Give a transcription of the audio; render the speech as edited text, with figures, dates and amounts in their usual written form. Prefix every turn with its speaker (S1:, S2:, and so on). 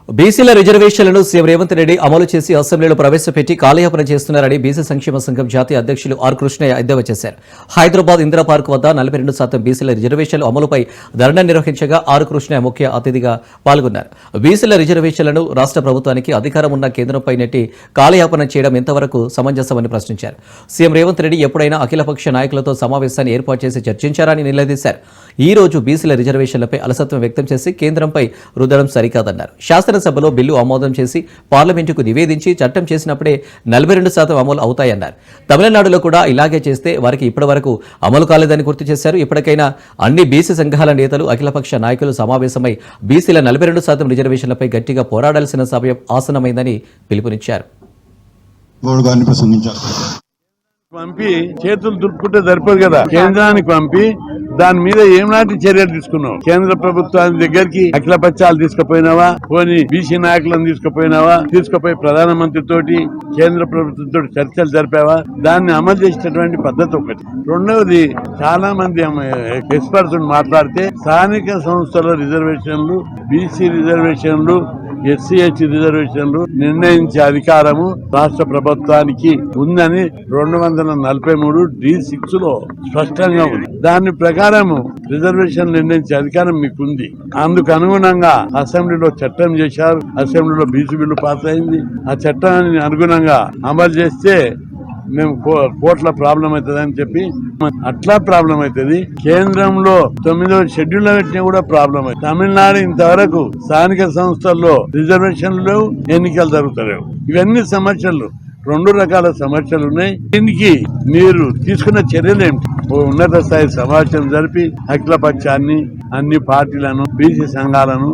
S1: బీసీల రిజర్వేషన్లను సీఎం రేవంత్ రెడ్డి అమలు చేసి అసెంబ్లీలో ప్రవేశపెట్టి కాలయాపన చేస్తున్నారని బీసీ సంక్షేమ సంఘం జాతీయ అధ్యక్షులు ఆర్ కృష్ణయ్య ఎద్దేవా చేశారు. హైదరాబాద్ ఇందిరా పార్క్ వద్ద 42% బీసీల రిజర్వేషన్ల అమలుపై ధర్నా నిర్వహించగా ఆర్ కృష్ణయ్య ముఖ్య అతిథిగా పాల్గొన్నారు. బీసీల రిజర్వేషన్లను రాష్ట్ర ప్రభుత్వానికి అధికారం ఉన్న కేంద్రంపై నెట్టి కాలయాపన చేయడం ఎంతవరకు సమంజసమని ప్రశ్నించారు. సీఎం రేవంత్ రెడ్డి ఎప్పుడైనా అఖిలపక్ష నాయకులతో సమావేశాన్ని ఏర్పాటు చేసి చర్చించారని నిలదీశారు. ఈ రోజు బీసీల రిజర్వేషన్లపై అలసత్వం వ్యక్తం చేసి కేంద్రంపై రుద్దడం సరికాదన్నారు. శాసనసభలో బిల్లు ఆమోదం చేసి పార్లమెంటుకు నివేదించి చట్టం చేసినప్పుడే 42% అమలు అవుతాయన్నారు. తమిళనాడులో కూడా ఇలాగే చేస్తే వారికి ఇప్పటివరకు అమలు కాలేదని గుర్తు చేశారు. ఇప్పటికైనా అన్ని బీసీ సంఘాల నేతలు అఖిలపక్ష నాయకులు సమావేశమై బీసీల 42% రిజర్వేషన్లపై గట్టిగా పోరాడాల్సిన సమయం ఆసనమైందని పిలుపునిచ్చారు.
S2: పంపి చేతులు దులుపుకుంటే సరిపోదు కదా, కేంద్రానికి పంపి దాని మీద ఏనాటి చర్యలు తీసుకున్నావు? కేంద్ర ప్రభుత్వానికి దగ్గరికి అఖిలపక్షాలు తీసుకుపోయినావా? పోనీ బీసీ నాయకులను తీసుకుపోయి ప్రధానమంత్రి తోటి కేంద్ర ప్రభుత్వంతో చర్చలు జరిపావా? దాన్ని అమలు చేసేటటువంటి పద్ధతి ఒకటి. రెండవది, చాలా మంది ఎక్స్పర్ట్స్ మాట్లాడితే స్థానిక సంస్థల రిజర్వేషన్లు, బీసీ రిజర్వేషన్లు, ఎస్సీ ఎస్టీ రిజర్వేషన్లు నిర్ణయించే అధికారము రాష్ట్ర ప్రభుత్వానికి ఉందని 243(d)(6) లో స్పష్టంగా ఉంది. దాని ప్రకారము రిజర్వేషన్ నిర్ణయించే అధికారం మీకుంది. అందుకు అనుగుణంగా అసెంబ్లీలో చట్టం చేశారు. అసెంబ్లీలో బీసీ బిల్లు పాస్ అయింది. ఆ చట్టాన్ని అనుగుణంగా అమలు చేస్తే మేము కోట్ల ప్రాబ్లం అవుతుందని చెప్పి అట్లా ప్రాబ్లం అవుతుంది. కేంద్రంలో 9వ షెడ్యూల్ పెట్టినా కూడా ప్రాబ్లం అవుతుంది. తమిళనాడు ఇంతవరకు స్థానిక సంస్థల్లో రిజర్వేషన్లు ఎన్నికలు జరుగుతలేవు. ఇవన్నీ సమస్యలు, 2 రకాల సమస్యలు ఉన్నాయి. దీనికి మీరు తీసుకున్న చర్యలు ఏమిటి? ఉన్నత స్థాయి సమావేశం జరిపి అఖిలపక్షాన్ని, అన్ని పార్టీలను, బీసీ సంఘాలను